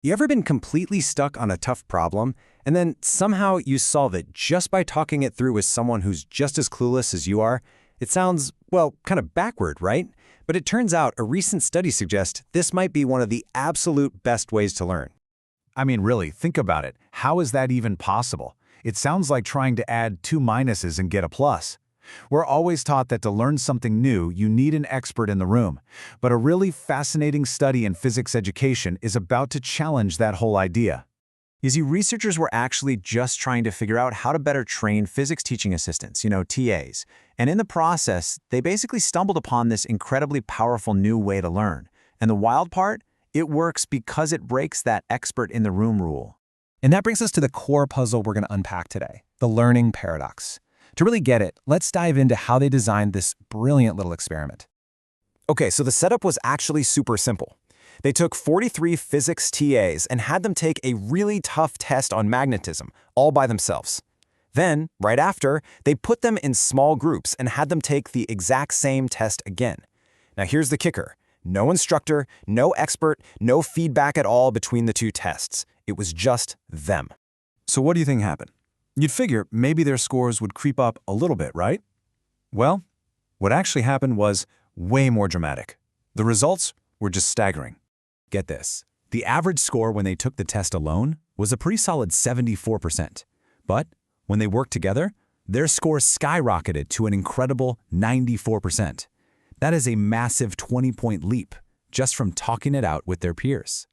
You ever been completely stuck on a tough problem, and then somehow you solve it just by talking it through with someone who's just as clueless as you are? It sounds, well, kind of backward, right? But it turns out a recent study suggests this might be one of the absolute best ways to learn. I mean, really, think about it. How is that even possible? It sounds like trying to add two minuses and get a plus. We're always taught that to learn something new, you need an expert in the room. But a really fascinating study in physics education is about to challenge that whole idea. You see, researchers were actually just trying to figure out how to better train physics teaching assistants, TAs. And in the process, they basically stumbled upon this incredibly powerful new way to learn. And the wild part? It works because it breaks that expert in the room rule. And that brings us to the core puzzle we're going to unpack today, the learning paradox. To really get it, let's dive into how they designed this brilliant little experiment. Okay, so the setup was actually super simple. They took 43 physics TAs and had them take a really tough test on magnetism, all by themselves. Then, right after, they put them in small groups and had them take the exact same test again. Now here's the kicker. No instructor, no expert, no feedback at all between the two tests. It was just them. So what do you think happened? You'd figure maybe their scores would creep up a little bit, right? Well, what actually happened was way more dramatic. The results were just staggering. Get this. The average score when they took the test alone was a pretty solid 74%. But when they worked together, their score skyrocketed to an incredible 94%. That is a massive 20-point leap just from talking it out with their peers.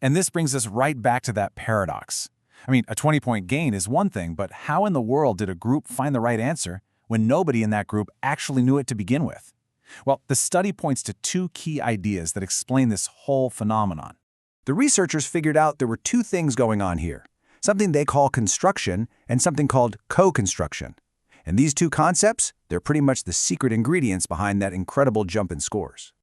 And this brings us right back to that paradox. I mean, a 20-point gain is one thing, but how in the world did a group find the right answer when nobody in that group actually knew it to begin with? Well, the study points to two key ideas that explain this whole phenomenon. The researchers figured out there were two things going on here, something they call construction and something called co-construction. And these two concepts, they're pretty much the secret ingredients behind that incredible jump in scores.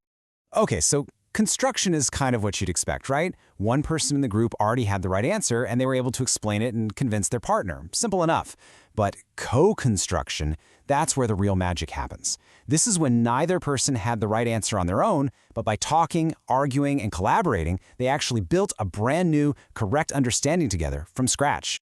Okay, so construction is kind of what you'd expect, right? One person in the group already had the right answer, and they were able to explain it and convince their partner. Simple enough. But co-construction, that's where the real magic happens. This is when neither person had the right answer on their own, but by talking, arguing, and collaborating, they actually built a brand new, correct understanding together from scratch.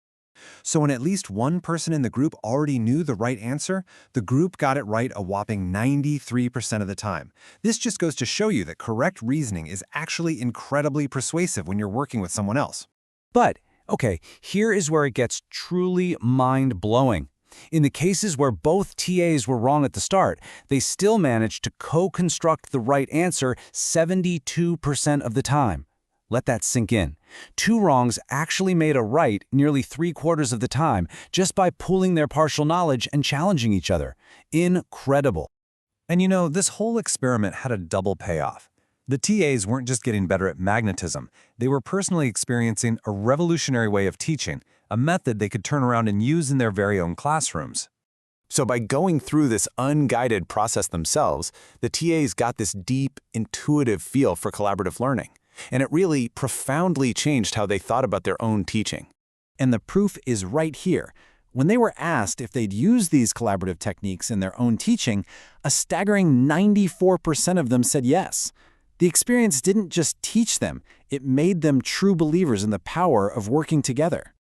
So when at least one person in the group already knew the right answer, the group got it right a whopping 93% of the time. This just goes to show you that correct reasoning is actually incredibly persuasive when you're working with someone else. But, okay, here is where it gets truly mind-blowing. In the cases where both TAs were wrong at the start, they still managed to co-construct the right answer 72% of the time. Let that sink in. Two wrongs actually made a right nearly 3/4 of the time just by pooling their partial knowledge and challenging each other. Incredible. And this whole experiment had a double payoff. The TAs weren't just getting better at magnetism, they were personally experiencing a revolutionary way of teaching, a method they could turn around and use in their very own classrooms. So by going through this unguided process themselves, the TAs got this deep, intuitive feel for collaborative learning. And it really profoundly changed how they thought about their own teaching. And the proof is right here. When they were asked if they'd use these collaborative techniques in their own teaching, a staggering 94% of them said yes. The experience didn't just teach them, it made them true believers in the power of working together.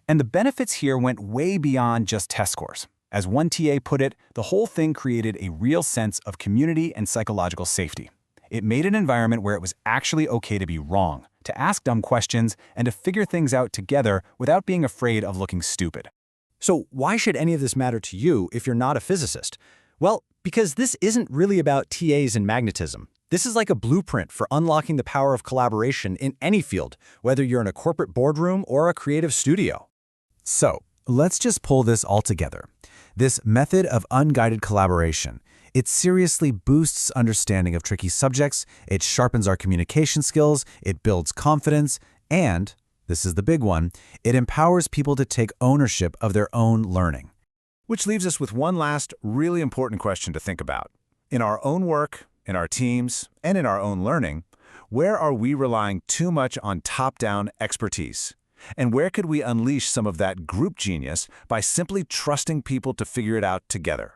And the benefits here went way beyond just test scores. As one TA put it, the whole thing created a real sense of community and psychological safety. It made an environment where it was actually okay to be wrong, to ask dumb questions, and to figure things out together without being afraid of looking stupid. So why should any of this matter to you if you're not a physicist? Well, because this isn't really about TAs and magnetism. This is like a blueprint for unlocking the power of collaboration in any field, whether you're in a corporate boardroom or a creative studio. So let's just pull this all together. This method of unguided collaboration. It seriously boosts understanding of tricky subjects, it sharpens our communication skills, it builds confidence, and, this is the big one, it empowers people to take ownership of their own learning. Which leaves us with one last really important question to think about. In our own work, in our teams, and in our own learning, where are we relying too much on top-down expertise? And where could we unleash some of that group genius by simply trusting people to figure it out together?